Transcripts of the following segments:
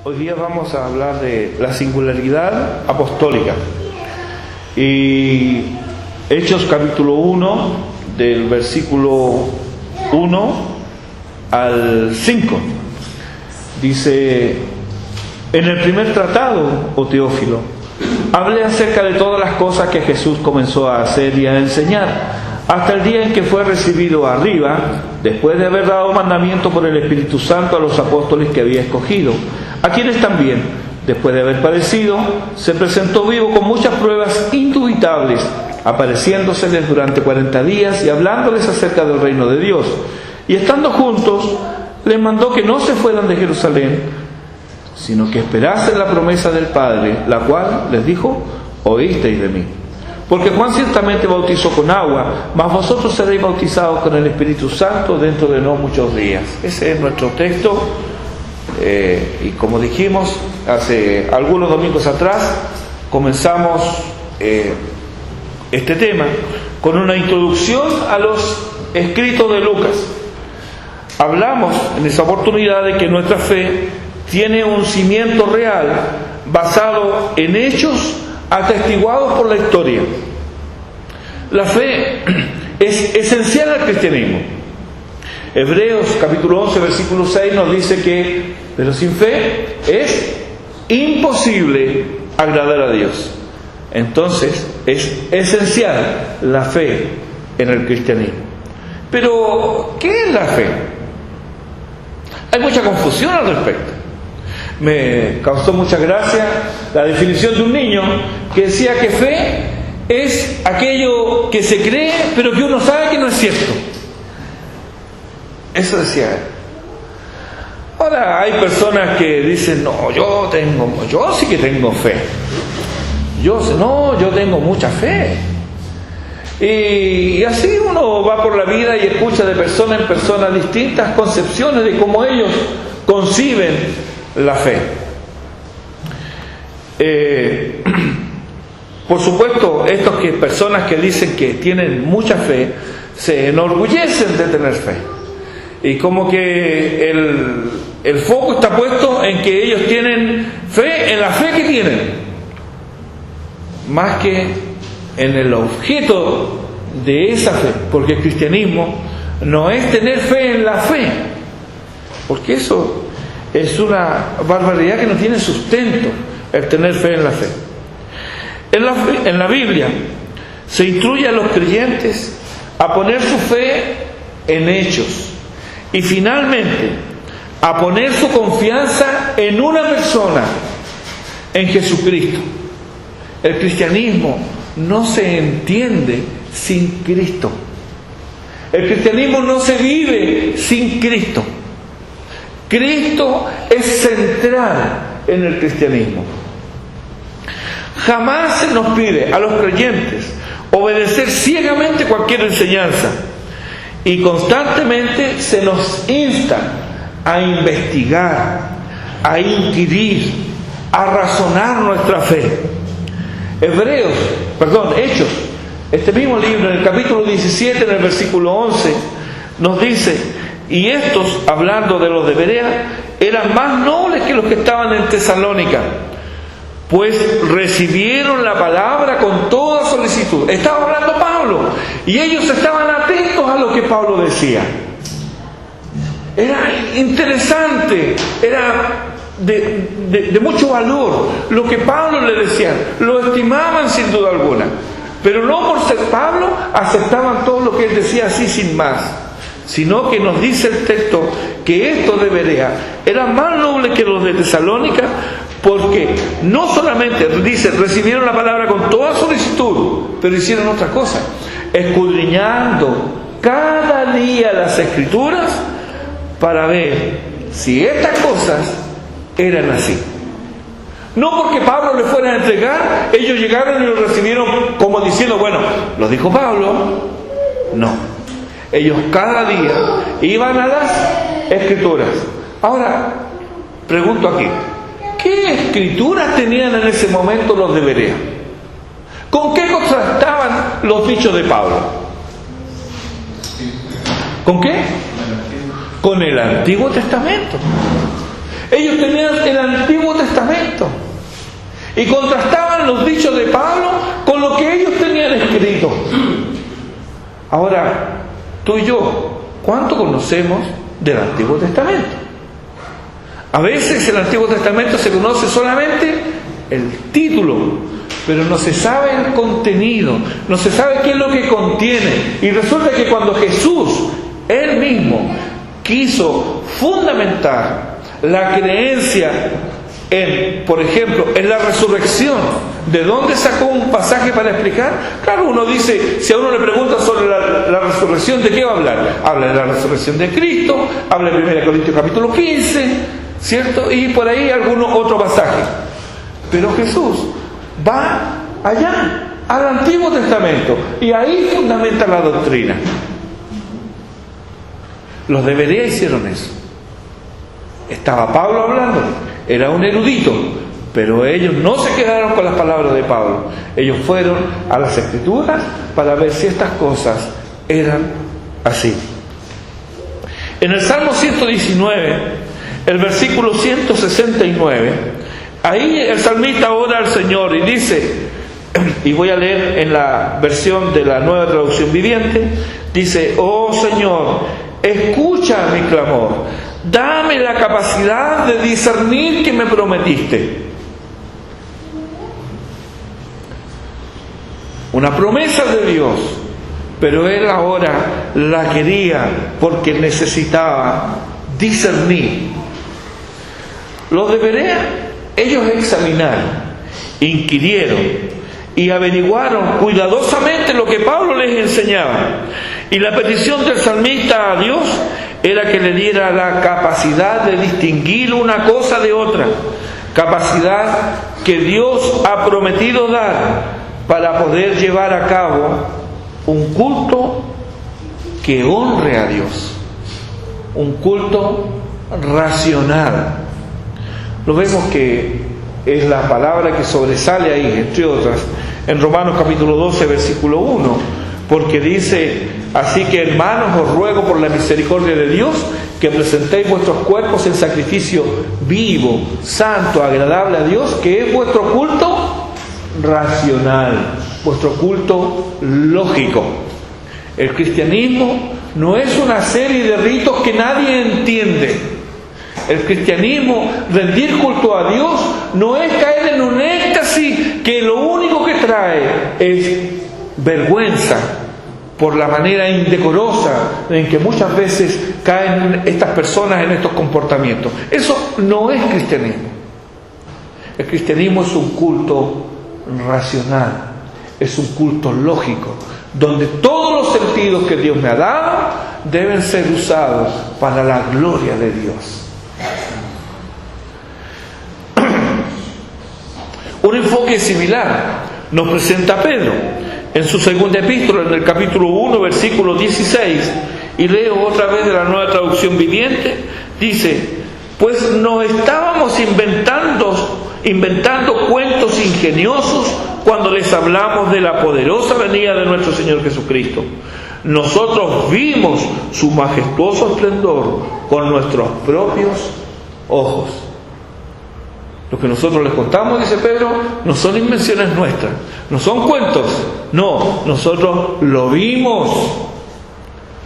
Hoy día vamos a hablar de la singularidad apostólica. Y Hechos capítulo 1, del versículo 1 al 5, dice: en el primer tratado, oh Teófilo, hablé acerca de todas las cosas que Jesús comenzó a hacer y a enseñar, hasta el día en que fue recibido arriba, después de haber dado mandamiento por el Espíritu Santo a los apóstoles que había escogido, a quienes también, después de haber padecido, se presentó vivo con muchas pruebas indubitables, apareciéndoseles durante 40 días y hablándoles acerca del reino de Dios. Y estando juntos, les mandó que no se fueran de Jerusalén, sino que esperasen la promesa del Padre, la cual les dijo: oísteis de mí. Porque Juan ciertamente bautizó con agua, mas vosotros seréis bautizados con el Espíritu Santo dentro de no muchos días. Ese es nuestro texto. Y como dijimos hace algunos domingos atrás, comenzamos este tema con una introducción a los escritos de Lucas. Hablamos en esa oportunidad de que nuestra fe tiene un cimiento real basado en hechos atestiguados por la historia. La fe es esencial al cristianismo. Hebreos capítulo 11 versículo 6 nos dice que, pero sin fe es imposible agradar a Dios. Entonces es esencial la fe en el cristianismo. Pero, ¿qué es la fe? Hay mucha confusión al respecto. Me causó mucha gracia la definición de un niño que decía que fe es aquello que se cree pero que uno sabe que no es cierto. Eso decía él. Ahora hay personas que dicen: no, yo sí que tengo fe. Yo tengo mucha fe. Y así uno va por la vida y escucha de persona en persona distintas concepciones de cómo ellos conciben la fe. Por supuesto, personas que dicen que tienen mucha fe se enorgullecen de tener fe. Y como que el foco está puesto en que ellos tienen fe, en la fe que tienen, más que en el objeto de esa fe. Porque el cristianismo no es tener fe en la fe, porque eso es una barbaridad que no tiene sustento, el tener fe en la fe. En la Biblia se instruye a los creyentes a poner su fe en hechos y finalmente a poner su confianza en una persona, en Jesucristo. El cristianismo no se entiende sin Cristo. El cristianismo no se vive sin Cristo. Cristo es central en el cristianismo. Jamás se nos pide a los creyentes obedecer ciegamente cualquier enseñanza, y constantemente se nos insta a investigar, a inquirir, a razonar nuestra fe. Hechos, este mismo libro, en el capítulo 17, en el versículo 11, nos dice: y estos, hablando de los de Berea, eran más nobles que los que estaban en Tesalónica, pues recibieron la palabra con toda solicitud. Estaba hablando Pablo y ellos estaban atentos a lo que Pablo decía. Era interesante, era de mucho valor lo que Pablo le decía. Lo estimaban sin duda alguna, pero no por ser Pablo aceptaban todo lo que él decía así sin más, sino que nos dice el texto que estos de Berea eran más nobles que los de Tesalónica, porque no solamente, dice, recibieron la palabra con toda solicitud, pero hicieron otra cosa: escudriñando cada día las Escrituras para ver si estas cosas eran así. No porque Pablo le fuera a entregar, ellos llegaron y lo recibieron como diciendo: bueno, lo dijo Pablo. No, ellos cada día iban a las Escrituras. Ahora, pregunto aquí: ¿qué escrituras tenían en ese momento los de Berea? ¿Con qué contrastaban los dichos de Pablo? ¿Con qué? Con el Antiguo Testamento. Ellos tenían el Antiguo Testamento y contrastaban los dichos de Pablo con lo que ellos tenían escrito. Ahora, tú y yo, ¿cuánto conocemos del Antiguo Testamento? A veces el Antiguo Testamento se conoce solamente el título, pero no se sabe el contenido, no se sabe qué es lo que contiene. Y resulta que cuando Jesús, Él mismo, quiso fundamentar la creencia en, por ejemplo, en la resurrección, ¿de dónde sacó un pasaje para explicar? Claro, uno dice, si a uno le preguntan sobre la resurrección, ¿de qué va a hablar? Habla de la resurrección de Cristo, habla de 1 Corintios capítulo 15, ¿cierto? Y por ahí algún otro pasaje. Pero Jesús va allá, al Antiguo Testamento, y ahí fundamenta la doctrina. Los de Berea hicieron eso. Estaba Pablo hablando, era un erudito, pero ellos no se quedaron con las palabras de Pablo. Ellos fueron a las Escrituras para ver si estas cosas eran así. En el Salmo 119, el versículo 169, ahí el salmista ora al Señor y dice, y voy a leer en la versión de la Nueva Traducción Viviente, dice: oh Señor, escucha mi clamor, dame la capacidad de discernir que me prometiste. Una promesa de Dios, pero él ahora la quería porque necesitaba discernir. Los de Berea, ellos examinaron, inquirieron y averiguaron cuidadosamente lo que Pablo les enseñaba. Y la petición del salmista a Dios era que le diera la capacidad de distinguir una cosa de otra, capacidad que Dios ha prometido dar para poder llevar a cabo un culto que honre a Dios, un culto racional. Lo vemos que es la palabra que sobresale ahí, entre otras, en Romanos capítulo 12, versículo 1, porque dice: así que, hermanos, os ruego por la misericordia de Dios que presentéis vuestros cuerpos en sacrificio vivo, santo, agradable a Dios, que es vuestro culto racional, vuestro culto lógico. El cristianismo no es una serie de ritos que nadie entiende. El cristianismo, rendir culto a Dios, no es caer en un éxtasis que lo único que trae es vergüenza por la manera indecorosa en que muchas veces caen estas personas en estos comportamientos. Eso no es cristianismo. El cristianismo es un culto racional, es un culto lógico, donde todos los sentidos que Dios me ha dado deben ser usados para la gloria de Dios. Un enfoque similar nos presenta Pedro en su segunda epístola, en el capítulo 1, versículo 16, y leo otra vez de la Nueva Traducción Viviente. Dice: pues no estábamos inventando cuentos ingeniosos cuando les hablamos de la poderosa venida de nuestro Señor Jesucristo. Nosotros vimos su majestuoso esplendor con nuestros propios ojos. Lo que nosotros les contamos, dice Pedro, no son invenciones nuestras, no son cuentos, no, nosotros lo vimos.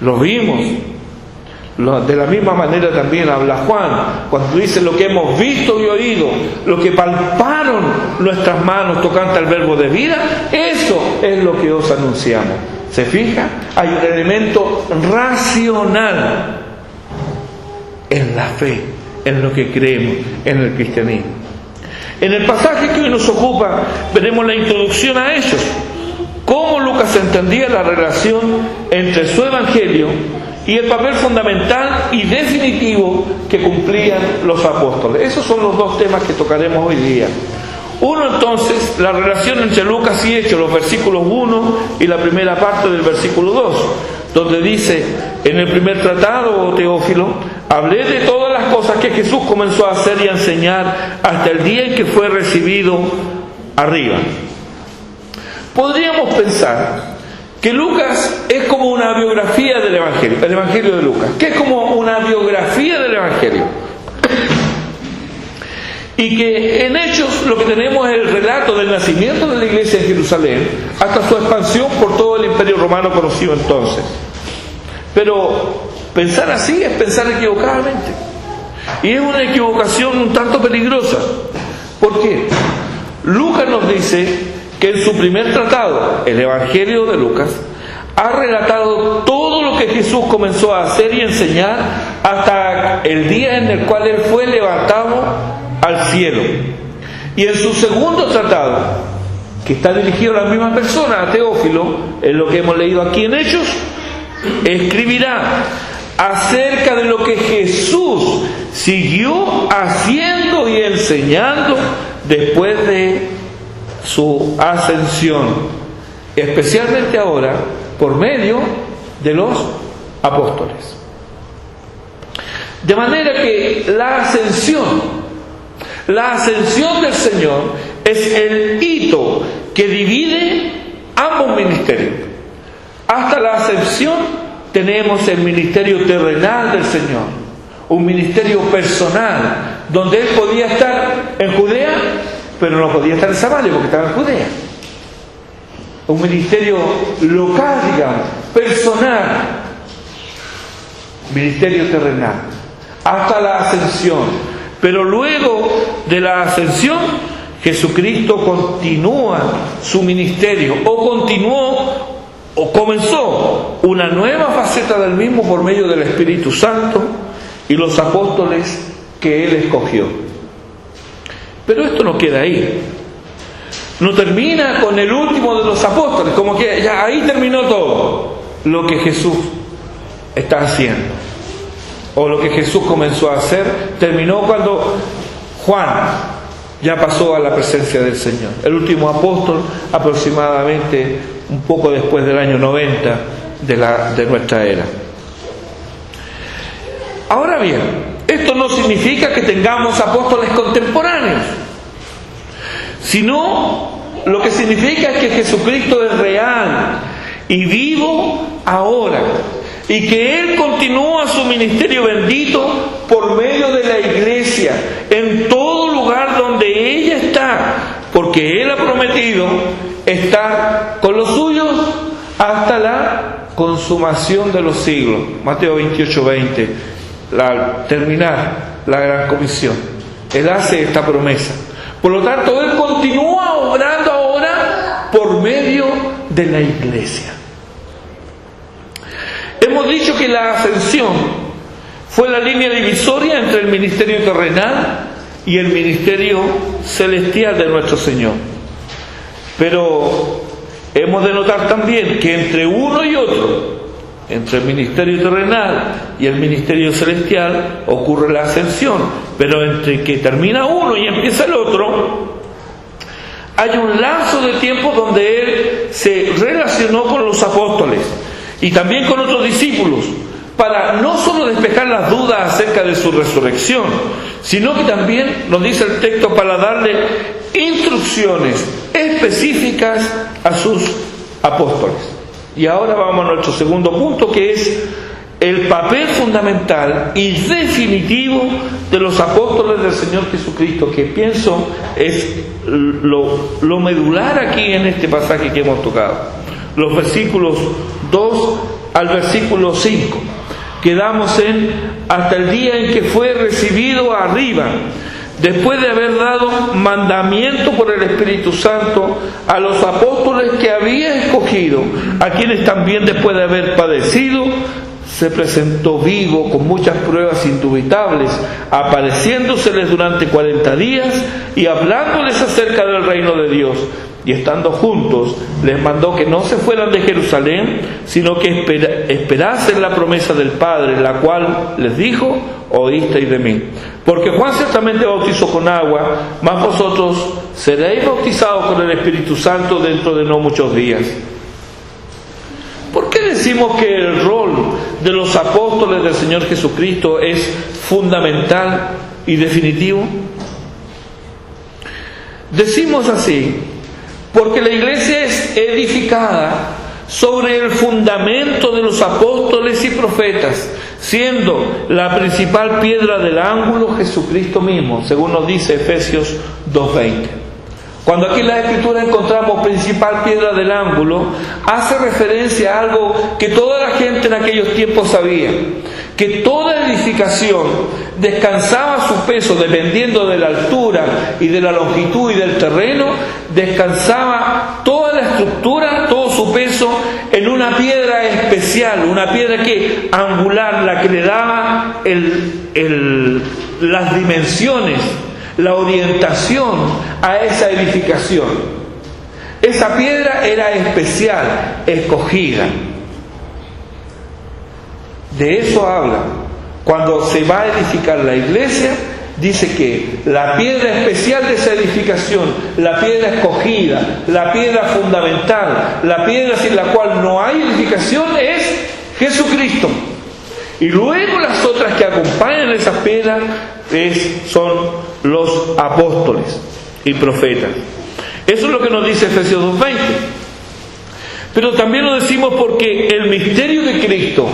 De la misma manera también habla Juan, cuando dice: lo que hemos visto y oído, lo que palparon nuestras manos tocante al verbo de vida, eso es lo que os anunciamos. ¿Se fija? Hay un elemento racional en la fe, en lo que creemos, en el cristianismo. En el pasaje que hoy nos ocupa, veremos la introducción a ellos, cómo Lucas entendía la relación entre su evangelio y el papel fundamental y definitivo que cumplían los apóstoles. Esos son los dos temas que tocaremos hoy día. Uno, entonces, la relación entre Lucas y Hechos, los versículos 1 y la primera parte del versículo 2, donde dice: en el primer tratado, oh Teófilo, hablé de todas las cosas que Jesús comenzó a hacer y a enseñar hasta el día en que fue recibido arriba. Podríamos pensar que Lucas es como una biografía del Evangelio, el Evangelio de Lucas, que es como una biografía del Evangelio. Y que en Hechos lo que tenemos es el relato del nacimiento de la iglesia en Jerusalén hasta su expansión por todo el imperio romano conocido entonces. Pero pensar así es pensar equivocadamente. Y es una equivocación un tanto peligrosa. ¿Por qué? Lucas nos dice que en su primer tratado, el Evangelio de Lucas, ha relatado todo lo que Jesús comenzó a hacer y enseñar hasta el día en el cual Él fue levantado al cielo. Y en su segundo tratado, que está dirigido a la misma persona, a Teófilo, en lo que hemos leído aquí en Hechos, escribirá acerca de lo que Jesús siguió haciendo y enseñando después de su ascensión, especialmente ahora por medio de los apóstoles. De manera que la ascensión del Señor es el hito que divide ambos ministerios. Hasta la ascensión tenemos el ministerio terrenal del Señor, un ministerio personal, donde Él podía estar en Judea, pero no podía estar en Samaria porque estaba en Judea. Un ministerio local, digamos, personal, ministerio terrenal, hasta la ascensión. Pero luego de la ascensión, Jesucristo continúa su ministerio, o comenzó una nueva faceta del mismo por medio del Espíritu Santo y los apóstoles que Él escogió. Pero esto no queda ahí. No termina con el último de los apóstoles, como que ya ahí terminó todo lo que Jesús está haciendo, o lo que Jesús comenzó a hacer. Terminó cuando Juan ya pasó a la presencia del Señor, el último apóstol, aproximadamente un poco después del año 90 de nuestra era. Ahora bien, esto no significa que tengamos apóstoles contemporáneos, sino lo que significa es que Jesucristo es real y vivo ahora, y que Él continúa su ministerio bendito por medio de la iglesia en todo lugar donde ella está, porque Él ha prometido estar con los suyos hasta la consumación de los siglos. Mateo 28:20, al terminar la gran comisión, Él hace esta promesa. Por lo tanto, Él continúa obrando ahora por medio de la iglesia. Hemos dicho que la ascensión fue la línea divisoria entre el ministerio terrenal y el ministerio celestial de nuestro Señor. Pero hemos de notar también que entre uno y otro, entre el ministerio terrenal y el ministerio celestial, ocurre la ascensión. Pero entre que termina uno y empieza el otro, hay un lapso de tiempo donde Él se relacionó con los apóstoles y también con otros discípulos, para no solo despejar las dudas acerca de su resurrección, sino que también, nos dice el texto, para darle instrucciones específicas a sus apóstoles. Y ahora vamos a nuestro segundo punto, que es el papel fundamental y definitivo de los apóstoles del Señor Jesucristo, que pienso es lo medular aquí en este pasaje que hemos tocado. Los versículos 2 al versículo 5. Quedamos en hasta el día en que fue recibido arriba, después de haber dado mandamiento por el Espíritu Santo a los apóstoles que había escogido, a quienes también después de haber padecido, se presentó vivo con muchas pruebas indubitables, apareciéndoseles durante 40 días y hablándoles acerca del reino de Dios. Y estando juntos, les mandó que no se fueran de Jerusalén, sino que esperasen la promesa del Padre, la cual les dijo: oísteis de mí. Porque Juan ciertamente bautizó con agua, mas vosotros seréis bautizados con el Espíritu Santo dentro de no muchos días. ¿Por qué decimos que el rol de los apóstoles del Señor Jesucristo es fundamental y definitivo? Decimos así porque la iglesia es edificada sobre el fundamento de los apóstoles y profetas, siendo la principal piedra del ángulo Jesucristo mismo, según nos dice Efesios 2:20. Cuando aquí en la Escritura encontramos principal piedra del ángulo, hace referencia a algo que toda la gente en aquellos tiempos sabía, que toda edificación descansaba su peso dependiendo de la altura y de la longitud y del terreno, descansaba toda la estructura, todo su peso en una piedra especial, una piedra que angular, la que le daba las dimensiones, la orientación a esa edificación. Esa piedra era especial, escogida. De eso habla. Cuando se va a edificar la iglesia, dice que la piedra especial de esa edificación, la piedra escogida, la piedra fundamental, la piedra sin la cual no hay edificación es Jesucristo. Y luego las otras que acompañan a esas piedras son los apóstoles y profetas. Eso es lo que nos dice Efesios 2:20. Pero también lo decimos porque el misterio de Cristo,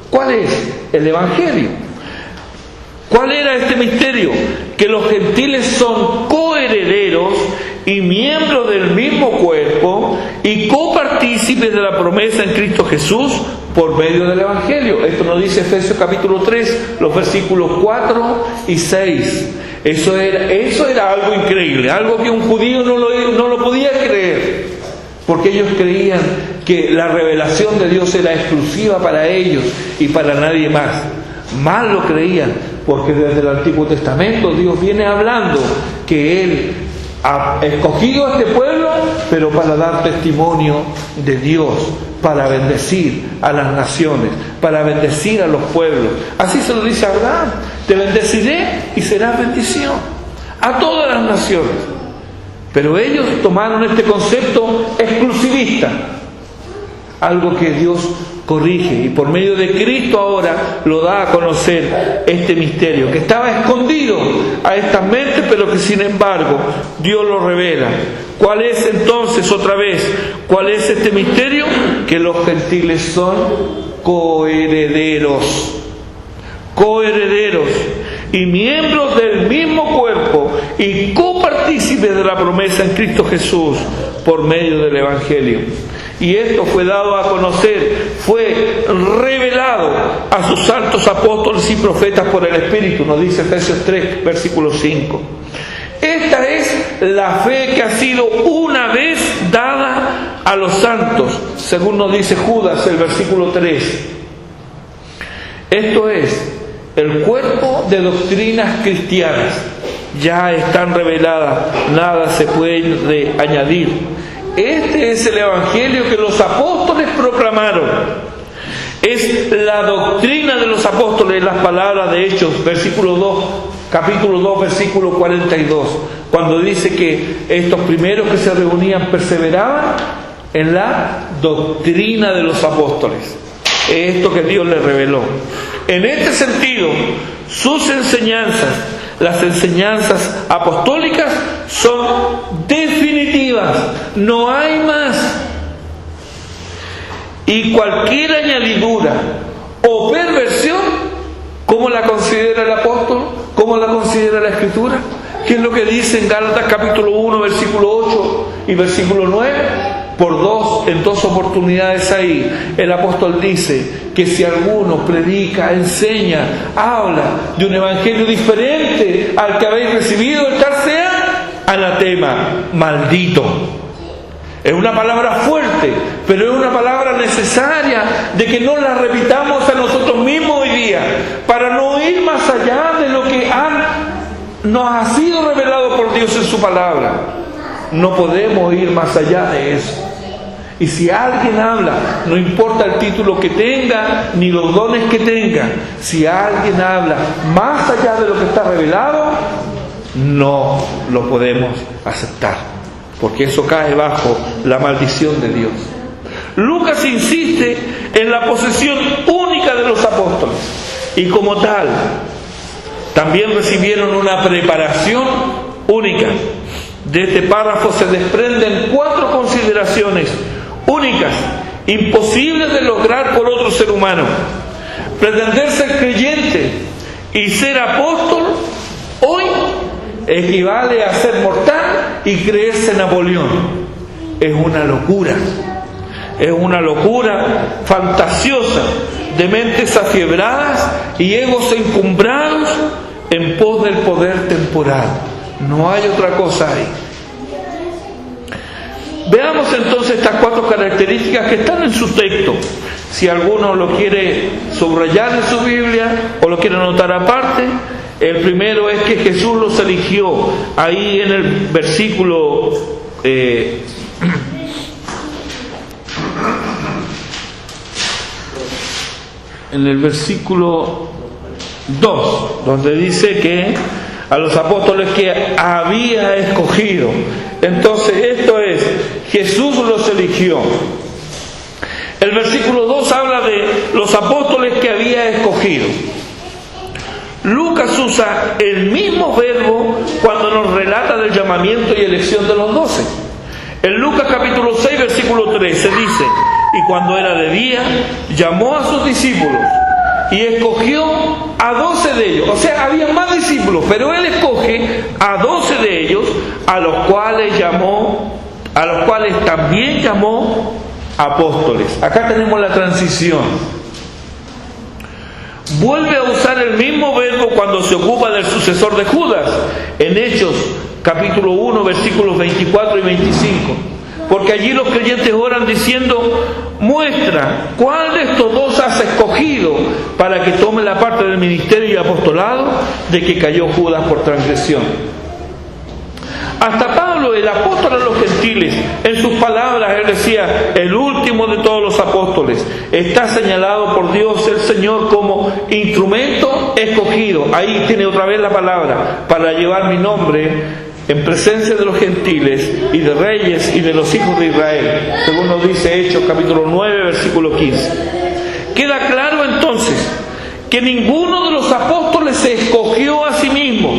¿cuál es? El Evangelio. ¿Cuál era este misterio? Que los gentiles son coherederos y miembros del mismo cuerpo y copartícipes de la promesa en Cristo Jesús por medio del Evangelio. Esto nos dice Efesios capítulo 3, los versículos 4 y 6. Eso era algo increíble, algo que un judío no lo podía creer, porque ellos creían que la revelación de Dios era exclusiva para ellos y para nadie más. Mal lo creían, porque desde el Antiguo Testamento Dios viene hablando que Él ha escogido a este pueblo, pero para dar testimonio de Dios, para bendecir a las naciones, para bendecir a los pueblos. Así se lo dice a Abraham: te bendeciré y serás bendición a todas las naciones. Pero ellos tomaron este concepto exclusivista, algo que Dios corrige, y por medio de Cristo ahora lo da a conocer este misterio que estaba escondido a estas mentes, pero que sin embargo Dios lo revela. ¿Cuál es entonces, otra vez, cuál es este misterio? Que los gentiles son coherederos y miembros del mismo cuerpo y copartícipes de la promesa en Cristo Jesús por medio del Evangelio. Y esto fue dado a conocer, fue revelado a sus santos apóstoles y profetas por el Espíritu, nos dice Efesios 3, versículo 5. Esta es la fe que ha sido una vez dada a los santos, según nos dice Judas, el versículo 3. Esto es el cuerpo de doctrinas cristianas. Ya están reveladas, nada se puede añadir. Este es el Evangelio que los apóstoles proclamaron. Es la doctrina de los apóstoles, las palabras de Hechos, capítulo 2, versículo 42, cuando dice que estos primeros que se reunían perseveraban en la doctrina de los apóstoles. Esto que Dios les reveló. En este sentido, sus enseñanzas, las enseñanzas apostólicas, son definitivas, no hay más. Y cualquier añadidura o perversión, ¿cómo la considera el apóstol? ¿Cómo la considera la Escritura? ¿Qué es lo que dice en Gálatas capítulo 1, versículo 8 y versículo 9? En dos oportunidades ahí, el apóstol dice que si alguno predica, enseña, habla de un evangelio diferente al que habéis recibido, el tal sea anatema, maldito. Es una palabra fuerte, pero es una palabra necesaria de que no la repitamos a nosotros mismos hoy día, para no ir más allá de lo que nos ha sido revelado por Dios en su palabra. No podemos ir más allá de eso. Y si alguien habla, no importa el título que tenga ni los dones que tenga, si alguien habla más allá de lo que está revelado, no lo podemos aceptar, porque eso cae bajo la maldición de Dios. Lucas insiste en la posesión única de los apóstoles, y como tal también recibieron una preparación única. De este párrafo se desprenden 4 consideraciones únicas, imposibles de lograr por otro ser humano. Pretender ser creyente y ser apóstol hoy equivale a ser mortal y creerse Napoleón. Es una locura. Es una locura fantasiosa de mentes afiebradas y egos encumbrados en pos del poder temporal. No hay otra cosa ahí. Veamos entonces estas 4 características que están en su texto. Si alguno lo quiere subrayar en su Biblia o lo quiere anotar aparte, el primero es que Jesús los eligió. Ahí en el versículo en el versículo 2, donde dice que a los apóstoles que había escogido. Entonces esto es, Jesús los eligió. El versículo 2 habla de los apóstoles que había escogido. Lucas usa el mismo verbo cuando nos relata del llamamiento y elección de los 12. En Lucas capítulo 6 versículo 13 dice: y cuando era de día, llamó a sus discípulos y escogió a 12 de ellos. O sea, había más discípulos, pero él escoge a 12 de ellos, a los cuales también llamó apóstoles. Acá tenemos la transición. Vuelve a usar el mismo verbo cuando se ocupa del sucesor de Judas, en Hechos capítulo 1 versículos 24 y 25. Porque allí los creyentes oran diciendo: muestra cuál de estos 2 has escogido para que tome la parte del ministerio y apostolado de que cayó Judas por transgresión. Hasta Pablo, el apóstol a los gentiles, en sus palabras, él decía: el último de todos los apóstoles, está señalado por Dios el Señor como instrumento escogido. Ahí tiene otra vez la palabra: para llevar mi nombre en presencia de los gentiles y de reyes y de los hijos de Israel, según nos dice Hechos capítulo 9 versículo 15. Queda claro entonces que ninguno de los apóstoles se escogió a sí mismo,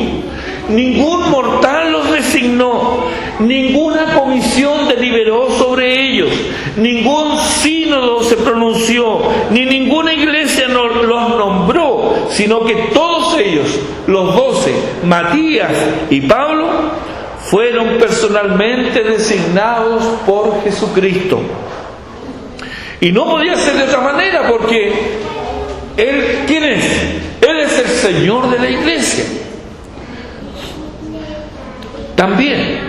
ningún mortal los designó, ninguna comisión deliberó sobre ellos, ningún sínodo se pronunció, ni ninguna iglesia los nombró, sino que todos ellos, los 12, Matías y Pablo, fueron personalmente designados por Jesucristo. Y no podía ser de otra manera, porque Él, ¿quién es? Él es el Señor de la iglesia. También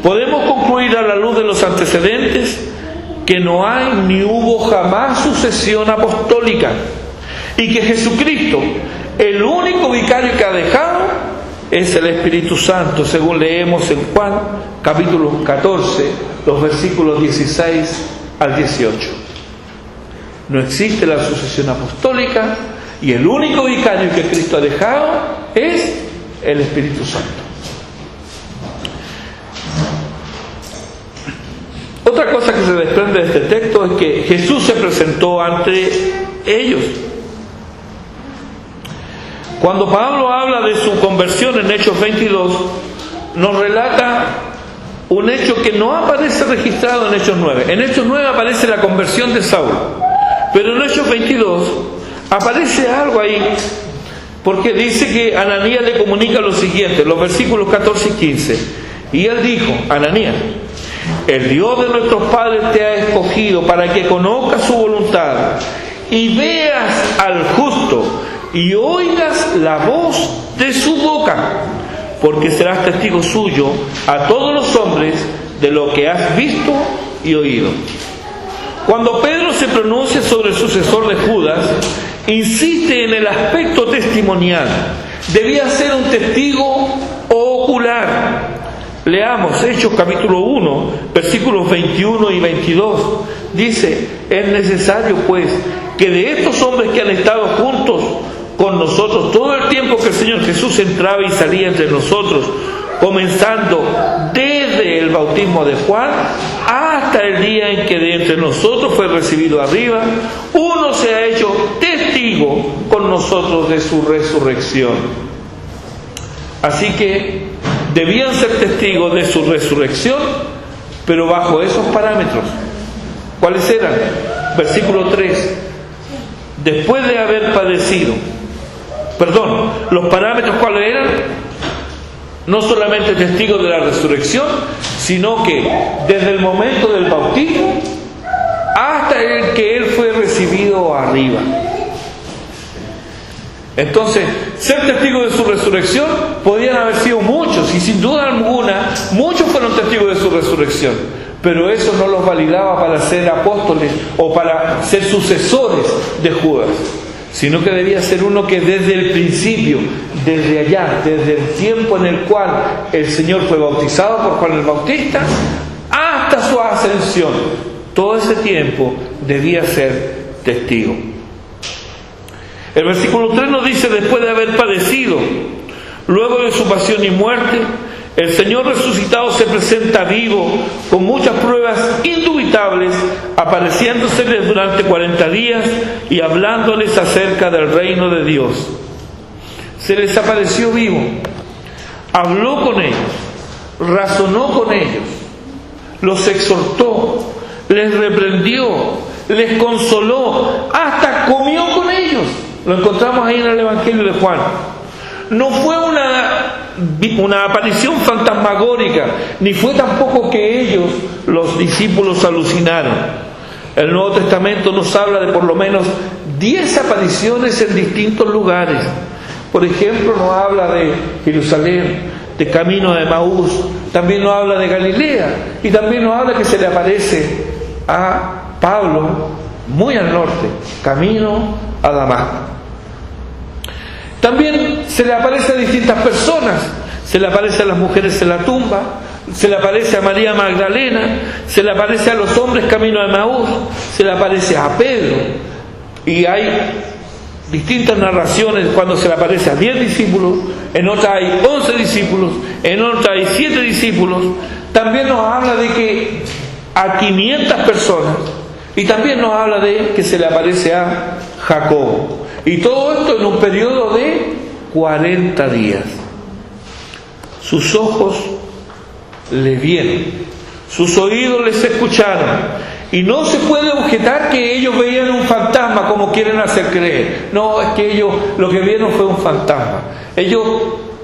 podemos concluir a la luz de los antecedentes que no hay ni hubo jamás sucesión apostólica, y que Jesucristo, el único vicario que ha dejado, es el Espíritu Santo, según leemos en Juan capítulo 14, los versículos 16 al 18. No existe la sucesión apostólica y el único vicario que Cristo ha dejado es el Espíritu Santo. Otra cosa que se desprende de este texto es que Jesús se presentó ante ellos. Cuando Pablo habla de su conversión en Hechos 22, nos relata un hecho que no aparece registrado en Hechos 9. En Hechos 9 aparece la conversión de Saulo, pero en Hechos 22 aparece algo ahí, porque dice que Ananías le comunica lo siguiente, los versículos 14 y 15. Y él dijo: Ananías, el Dios de nuestros padres te ha escogido para que conozcas su voluntad y veas al justo y oigas la voz de su boca, porque serás testigo suyo a todos los hombres de lo que has visto y oído. Cuando Pedro se pronuncia sobre el sucesor de Judas, insiste en el aspecto testimonial. Debía ser un testigo ocular. Leamos Hechos capítulo 1, versículos 21 y 22. Dice: es necesario pues que de estos hombres que han estado juntos con nosotros todo el tiempo que el Señor Jesús entraba y salía entre nosotros, comenzando desde el bautismo de Juan hasta el día en que de entre nosotros fue recibido arriba, uno se ha hecho testigo con nosotros de su resurrección. Así que debían ser testigos de su resurrección, pero bajo esos parámetros. ¿Cuáles eran? Versículo 3. después de haber padecido. Perdón, los parámetros ¿cuáles eran? No solamente testigo de la resurrección, sino que desde el momento del bautismo hasta el que él fue recibido arriba. Entonces, ser testigo de su resurrección podían haber sido muchos, y sin duda alguna, muchos fueron testigos de su resurrección, pero eso no los validaba para ser apóstoles o para ser sucesores de Judas, sino que debía ser uno que desde el principio, desde allá, desde el tiempo en el cual el Señor fue bautizado por Juan el Bautista, hasta su ascensión, todo ese tiempo debía ser testigo. El versículo 3 nos dice: después de haber padecido, luego de su pasión y muerte, el Señor resucitado se presenta vivo, con muchas pruebas indubitables, apareciéndoseles durante 40 días y hablándoles acerca del reino de Dios. Se les apareció vivo, habló con ellos, razonó con ellos, los exhortó, les reprendió, les consoló, hasta comió con ellos. Lo encontramos ahí en el Evangelio de Juan. No fue una aparición fantasmagórica, ni fue tampoco que ellos, los discípulos, alucinaron. El Nuevo Testamento nos habla de por lo menos 10 apariciones en distintos lugares. Por ejemplo, nos habla de Jerusalén, de camino de Emaús, también nos habla de Galilea, y también nos habla que se le aparece a Pablo muy al norte, camino a Damasco. También se le aparece a distintas personas. Se le aparece a las mujeres en la tumba, se le aparece a María Magdalena, se le aparece a los hombres camino a Emaús, se le aparece a Pedro, y hay distintas narraciones cuando se le aparece a 10 discípulos, en otras hay 11 discípulos, en otras hay 7 discípulos. También nos habla de que a 500 personas, y también nos habla de que se le aparece a Jacobo. Y todo esto en un periodo de 40 días. Sus ojos le vieron, sus oídos les escucharon, y no se puede objetar que ellos veían un fantasma como quieren hacer creer. No, es que ellos lo que vieron fue un fantasma. Ellos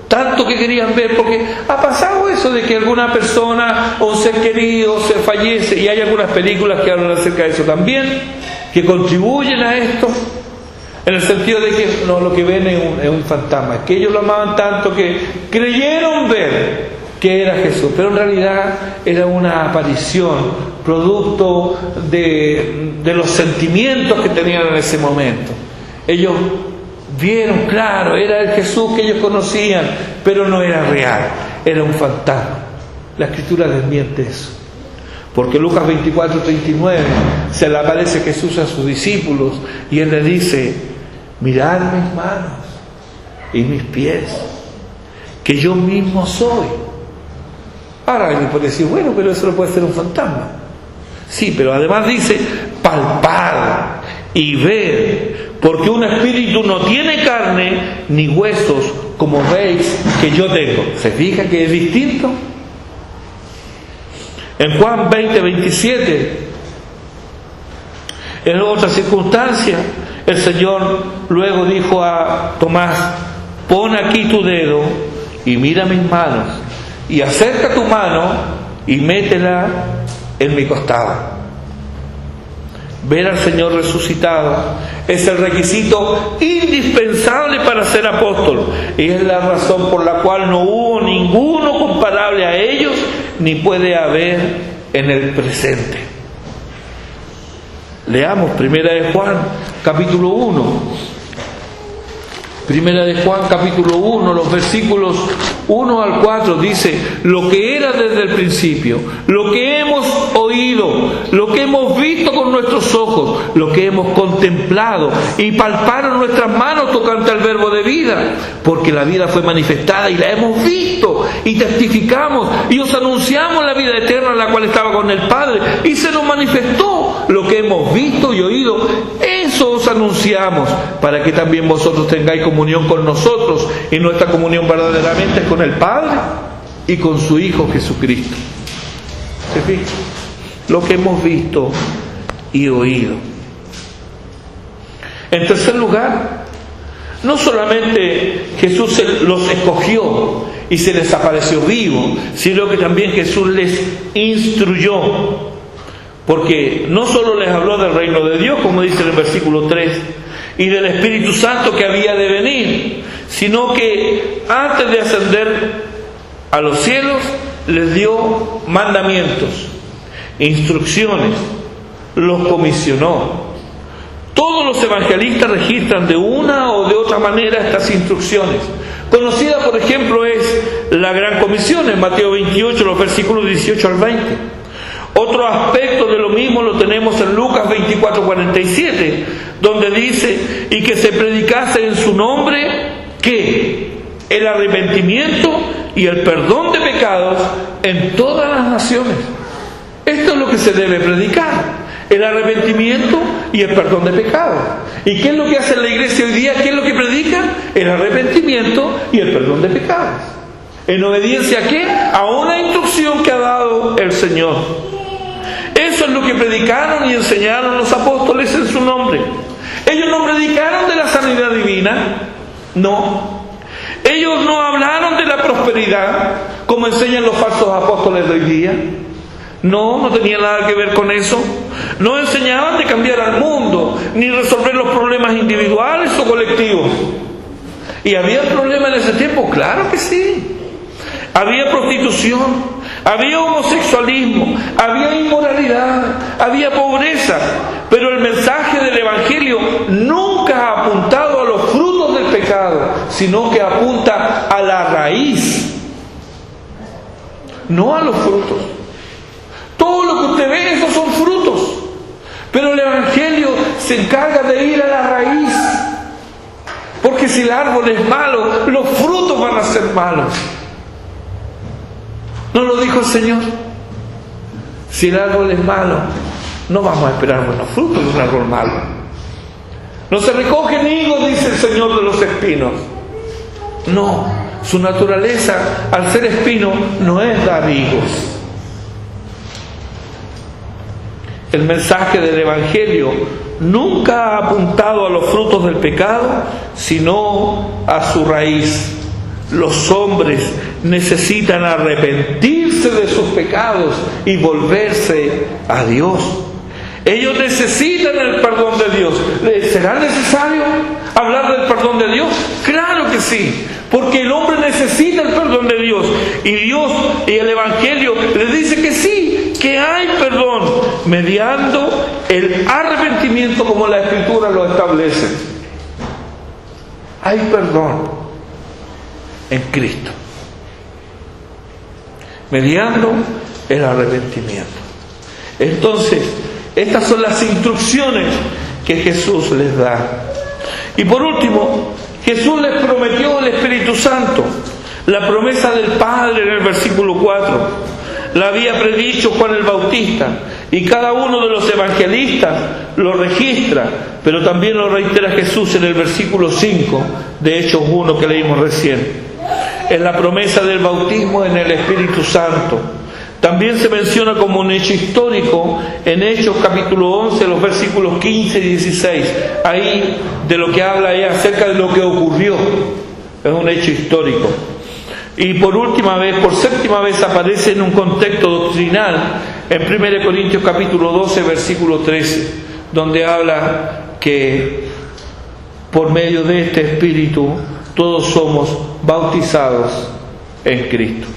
tanto que querían ver, porque ha pasado eso de que alguna persona o un ser querido se fallece, y hay algunas películas que hablan acerca de eso también, que contribuyen a esto, en el sentido de que no, lo que ven es un fantasma, es que ellos lo amaban tanto que creyeron ver que era Jesús, pero en realidad era una aparición producto de los sentimientos que tenían en ese momento. Ellos vieron, claro, era el Jesús que ellos conocían, pero no era real, era un fantasma. La Escritura desmiente eso, porque Lucas 24:39 se le aparece Jesús a sus discípulos y él les dice: mirad mis manos y mis pies, que yo mismo soy. Ahora alguien puede decir: bueno, pero eso no puede ser un fantasma. Sí, pero además dice: palpad y ved, porque un espíritu no tiene carne ni huesos, como veis que yo tengo. ¿Se fija que es distinto? En Juan 20:27, en otra circunstancia, el Señor luego dijo a Tomás: pon aquí tu dedo y mira mis manos, y acerca tu mano y métela en mi costado. Ver al Señor resucitado es el requisito indispensable para ser apóstol, y es la razón por la cual no hubo ninguno comparable a ellos, ni puede haber en el presente. Leamos Primera de Juan, capítulo 1. Primera de Juan, capítulo 1, los versículos 1 al 4, dice: lo que era desde el principio, lo que hemos oído, lo que hemos visto con nuestros ojos, lo que hemos contemplado y palparon nuestras manos tocante al verbo de vida, porque la vida fue manifestada y la hemos visto y testificamos y os anunciamos la vida eterna, la cual estaba con el Padre, y se nos manifestó. Lo que hemos visto y oído, eso os anunciamos, para que también vosotros tengáis comunión con nosotros, y nuestra comunión verdaderamente es con el Padre y con su Hijo Jesucristo. ¿Se fijan? Lo que hemos visto y oído. En tercer lugar, no solamente Jesús los escogió y se les apareció vivo, sino que también Jesús les instruyó, porque no solo les habló del reino de Dios, como dice en el versículo 3, y del Espíritu Santo que había de venir, sino que antes de ascender a los cielos les dio mandamientos, instrucciones, los comisionó. Todos los evangelistas registran de una o de otra manera estas instrucciones. Conocida, por ejemplo, es la Gran Comisión en Mateo 28, los versículos 18 al 20. Otro aspecto de lo mismo lo tenemos en Lucas 24, 47, donde dice: y que se predicase en su nombre, ¿qué? El arrepentimiento y el perdón de pecados en todas las naciones. Esto es lo que se debe predicar: el arrepentimiento y el perdón de pecados. ¿Y qué es lo que hace la iglesia hoy día? ¿Qué es lo que predica? El arrepentimiento y el perdón de pecados. ¿En obediencia a qué? A una instrucción que ha dado el Señor. Eso es lo que predicaron y enseñaron los apóstoles en su nombre. Ellos no predicaron de la sanidad divina, no. Ellos no hablaron de la prosperidad, como enseñan los falsos apóstoles de hoy día. No tenía nada que ver con eso. No enseñaban de cambiar al mundo, ni resolver los problemas individuales o colectivos. ¿Y había problemas en ese tiempo? Claro que sí. Había prostitución, había homosexualismo, había inmoralidad, había pobreza. Pero el mensaje del Evangelio nunca ha apuntado a los frutos del pecado, sino que apunta a la raíz, no a los frutos. Todo lo que usted ve, esos son frutos. Pero el Evangelio se encarga de ir a la raíz. Porque si el árbol es malo, los frutos van a ser malos. ¿No lo dijo el Señor? Si el árbol es malo, no vamos a esperar buenos frutos de un árbol malo. No se recogen higos, dice el Señor, de los espinos. No, su naturaleza, al ser espino, no es dar higos. El mensaje del Evangelio nunca ha apuntado a los frutos del pecado, sino a su raíz. Los hombres necesitan arrepentirse de sus pecados y volverse a Dios. Ellos necesitan el perdón de Dios. ¿Será necesario hablar del perdón de Dios? Claro que sí, porque el hombre necesita el perdón de Dios. Y Dios y el Evangelio les dice que sí, que hay perdón, mediando el arrepentimiento como la Escritura lo establece. Hay perdón en Cristo, mediando el arrepentimiento. Entonces, estas son las instrucciones que Jesús les da. Y por último, Jesús les prometió el Espíritu Santo. La promesa del Padre en el versículo 4 la había predicho Juan el Bautista, y cada uno de los evangelistas lo registra, pero también lo reitera Jesús en el versículo 5 de Hechos 1 que leímos recién. Es la promesa del bautismo en el Espíritu Santo. También se menciona como un hecho histórico en Hechos capítulo 11, los versículos 15 y 16. Ahí de lo que habla es acerca de lo que ocurrió. Es un hecho histórico. Y por séptima vez aparece en un contexto doctrinal en 1 Corintios capítulo 12, versículo 13, donde habla que por medio de este Espíritu todos somos bautizados en Cristo.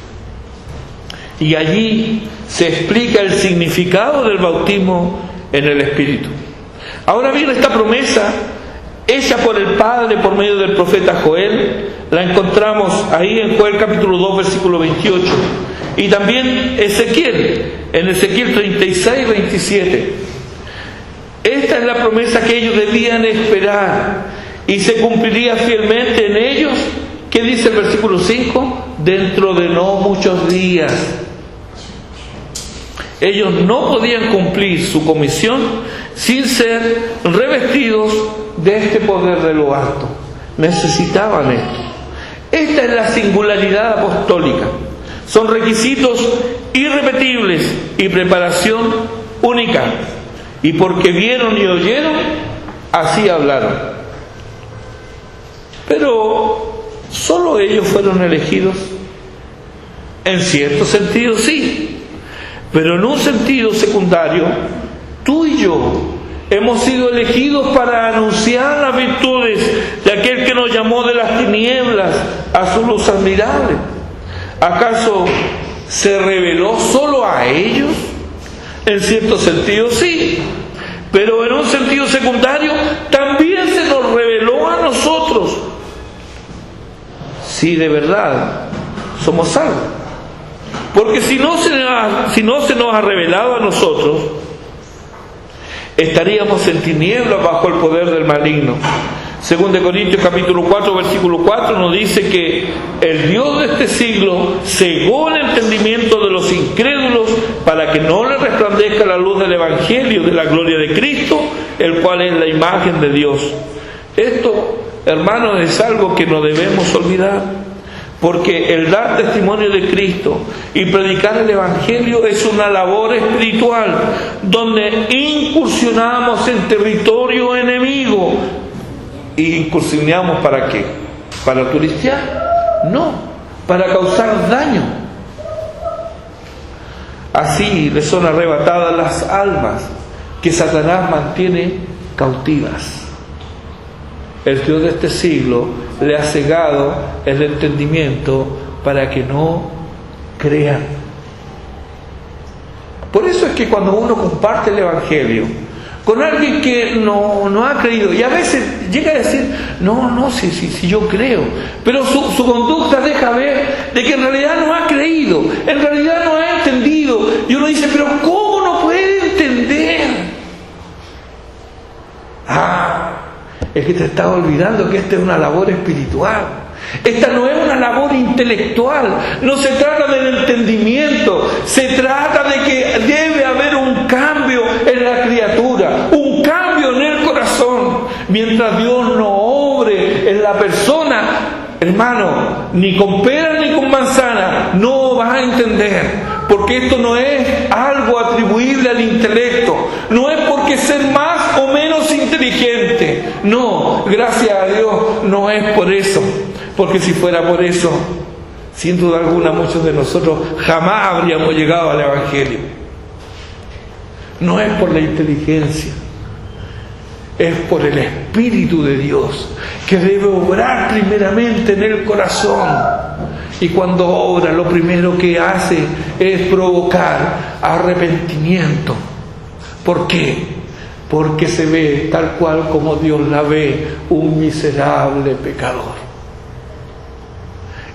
Y allí se explica el significado del bautismo en el Espíritu. Ahora bien, esta promesa hecha por el Padre por medio del profeta Joel, la encontramos ahí en Joel capítulo 2, versículo 28. Y también Ezequiel, en Ezequiel 36, 27. Esta es la promesa que ellos debían esperar y se cumpliría fielmente en ellos. ¿Qué dice el versículo 5? Dentro de no muchos días. Ellos no podían cumplir su comisión sin ser revestidos de este poder de lo alto. Necesitaban esto. Esta es la singularidad apostólica. Son requisitos irrepetibles y preparación única. Y porque vieron y oyeron, así hablaron. Pero ¿solo ellos fueron elegidos? En cierto sentido sí, pero en un sentido secundario, tú y yo hemos sido elegidos para anunciar las virtudes de aquel que nos llamó de las tinieblas a su luz admirable. ¿Acaso se reveló solo a ellos? En cierto sentido sí, pero en un sentido secundario también se nos reveló a nosotros, si de verdad somos salvos. Porque si no se nos ha revelado a nosotros, estaríamos en tinieblas bajo el poder del maligno. 2 Corintios capítulo 4, versículo 4 nos dice que el Dios de este siglo cegó el entendimiento de los incrédulos para que no les resplandezca la luz del Evangelio de la gloria de Cristo, el cual es la imagen de Dios. Esto, hermanos, es algo que no debemos olvidar, porque el dar testimonio de Cristo y predicar el Evangelio es una labor espiritual donde incursionamos en territorio enemigo. ¿Y incursionamos para qué? ¿Para turistear? No, para causar daño. Así les son arrebatadas las almas que Satanás mantiene cautivas. El Dios de este siglo le ha cegado el entendimiento para que no crean. Por eso es que cuando uno comparte el Evangelio con alguien que no ha creído, y a veces llega a decir, si yo creo, pero su conducta deja ver de que en realidad no ha creído, en realidad no ha entendido, y uno dice, pero ¿cómo no puede entender? Es que te estás olvidando que esta es una labor espiritual. Esta no es una labor intelectual. No se trata del entendimiento. Se trata de que debe haber un cambio en la criatura, un cambio en el corazón. Mientras Dios no obre en la persona, hermano, ni con pera ni con manzana no vas a entender. Porque esto no es algo atribuible al intelecto. No es porque ser más o menos inteligente. No, gracias a Dios no es por eso. Porque si fuera por eso, sin duda alguna muchos de nosotros jamás habríamos llegado al Evangelio. No es por la inteligencia. Es por el Espíritu de Dios, que debe obrar primeramente en el corazón. Y cuando obra, lo primero que hace es provocar arrepentimiento. ¿Por qué? Porque se ve tal cual como Dios la ve, un miserable pecador.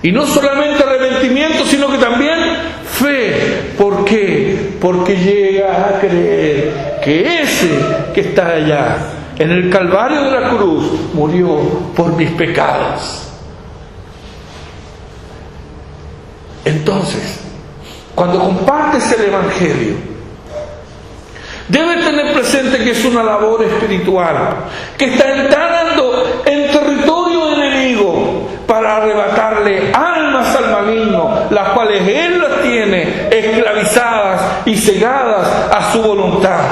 Y no solamente arrepentimiento, sino que también fe. ¿Por qué? Porque llegas a creer que ese que está allá, en el Calvario de la cruz, murió por mis pecados. Entonces, cuando compartes el Evangelio, debes tener presente que es una labor espiritual, que está entrando en territorio enemigo para arrebatarle almas al maligno, las cuales él las tiene esclavizadas y cegadas a su voluntad,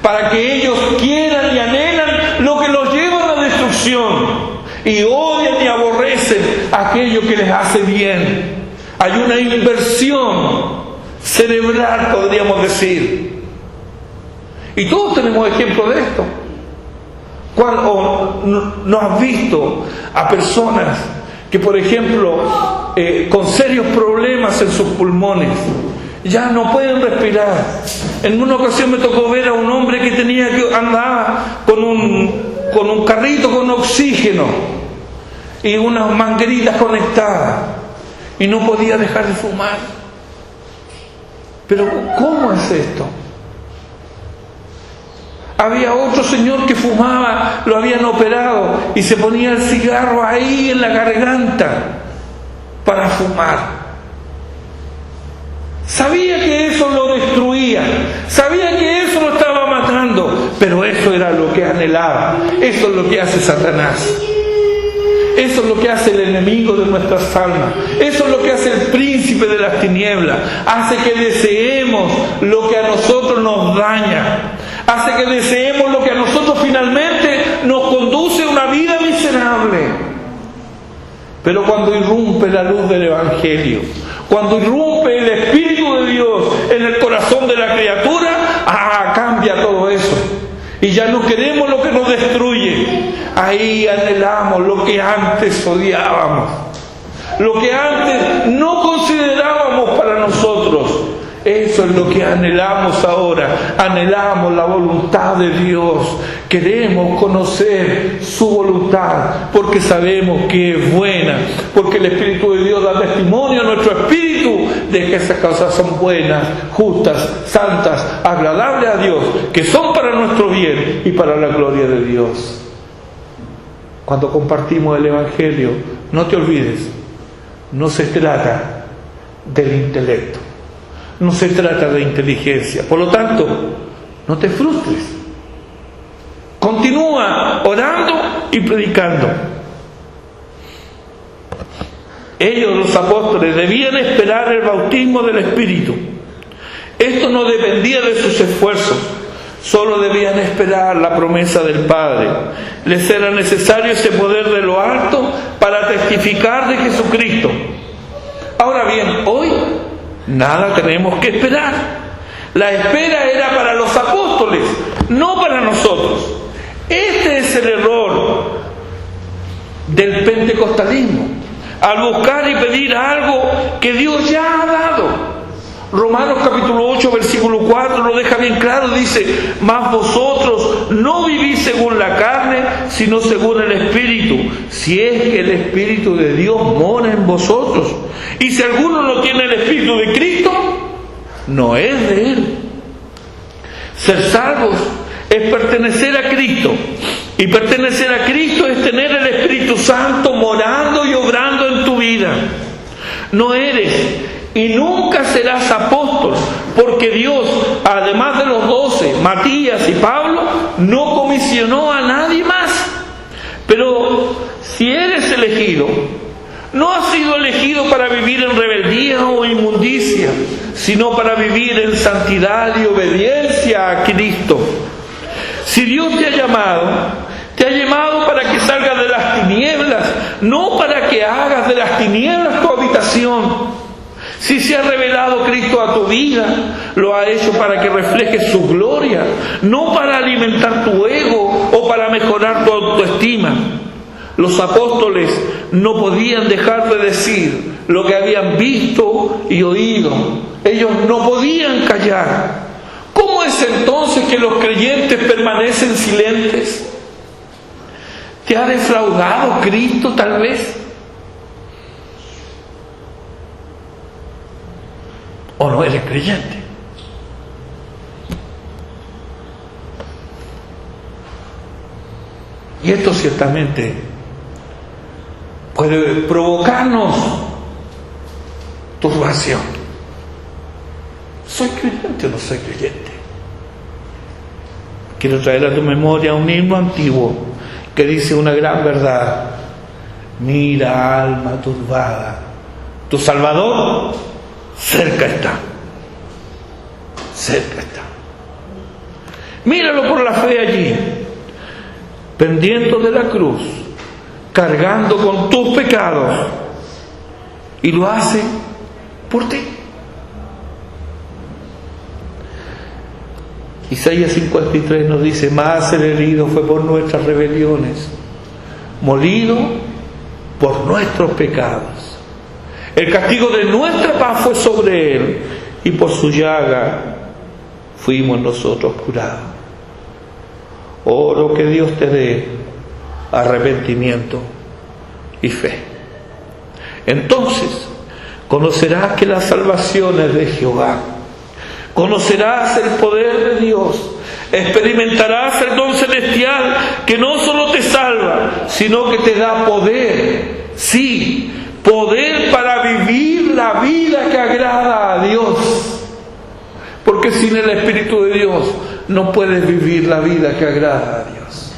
para que ellos quieran y anhelan lo que los lleva a la destrucción y odian y aborrecen aquello que les hace bien. Hay una inversión cerebral, podríamos decir. Y todos tenemos ejemplo de esto. Cuando no has visto a personas que, por ejemplo, con serios problemas en sus pulmones, ya no pueden respirar. En una ocasión me tocó ver a un hombre que andaba con un carrito con oxígeno y unas mangueritas conectadas. Y no podía dejar de fumar. Pero ¿cómo es esto? Había otro señor que fumaba, lo habían operado y se ponía el cigarro ahí en la garganta para fumar. Sabía que eso lo destruía, sabía que eso lo estaba matando, pero eso era lo que anhelaba. Eso es lo que hace Satanás. Eso es lo que hace el enemigo de nuestras almas. Eso es lo que hace el príncipe de las tinieblas. Hace que deseemos lo que a nosotros nos daña. Hace que deseemos lo que a nosotros finalmente nos conduce a una vida miserable. Pero cuando irrumpe la luz del Evangelio, cuando irrumpe el Espíritu de Dios en el corazón de la criatura, cambia todo eso. Y ya no queremos lo que nos destruye. Ahí anhelamos lo que antes odiábamos, lo que antes no considerábamos para nosotros. Eso es lo que anhelamos ahora. Anhelamos la voluntad de Dios. Queremos conocer su voluntad porque sabemos que es buena, porque el Espíritu de Dios da testimonio a nuestro espíritu de que esas cosas son buenas, justas, santas, agradables a Dios, que son para nuestro bien y para la gloria de Dios. Cuando compartimos el Evangelio, no te olvides, no se trata del intelecto, no se trata de inteligencia. Por lo tanto, no te frustres. Continúa orando y predicando. Ellos, los apóstoles, debían esperar el bautismo del Espíritu. Esto no dependía de sus esfuerzos, solo debían esperar la promesa del Padre. Les era necesario ese poder de lo alto para testificar de Jesucristo. Ahora bien, hoy nada tenemos que esperar. La espera era para los apóstoles, no para nosotros. Este es el error del pentecostalismo, al buscar y pedir algo que Dios ya ha dado. Romanos capítulo 8, versículo 4 lo deja bien claro, dice: mas vosotros no vivís según la carne, sino según el Espíritu, si es que el Espíritu de Dios mora en vosotros. Y si alguno no tiene el Espíritu de Cristo, no es de Él. Ser salvos es pertenecer a Cristo, y pertenecer a Cristo es tener el Espíritu Santo morando y obrando en tu vida. No eres y nunca serás apóstol, porque Dios, además de los 12, Matías y Pablo, no comisionó a nadie más. Pero si eres elegido, no has sido elegido para vivir en rebeldía o inmundicia, sino para vivir en santidad y obediencia a Cristo. Si Dios te ha llamado para que salgas de las tinieblas, no para que hagas de las tinieblas tu habitación. Si se ha revelado Cristo a tu vida, lo ha hecho para que reflejes su gloria, no para alimentar tu ego o para mejorar tu autoestima. Los apóstoles no podían dejar de decir lo que habían visto y oído. Ellos no podían callar. ¿Cómo es entonces que los creyentes permanecen silentes? ¿Te ha defraudado Cristo tal vez? ¿O no eres creyente? Y esto ciertamente puede provocarnos turbación. ¿Soy creyente o no soy creyente? Quiero traer a tu memoria un himno antiguo que dice una gran verdad: mira, alma turbada, tu Salvador cerca está. Cerca está. Míralo por la fe allí, pendiente de la cruz, cargando con tus pecados, y lo hace por ti. Isaías 53 nos dice: mas el herido fue por nuestras rebeliones, molido por nuestros pecados. El castigo de nuestra paz fue sobre él, y por su llaga fuimos nosotros curados. Oro que Dios te dé arrepentimiento y fe. Entonces conocerás que la salvación es de Jehová. Conocerás el poder de Dios. Experimentarás el don celestial que no solo te salva, sino que te da poder. Sí, poder para vivir la vida que agrada a Dios. Porque sin el Espíritu de Dios no puedes vivir la vida que agrada a Dios.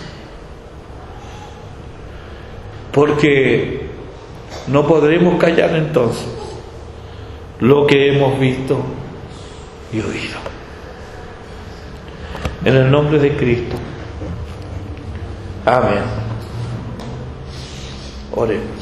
Porque no podremos callar entonces lo que hemos visto y oído. En el nombre de Cristo, Amén. Oremos.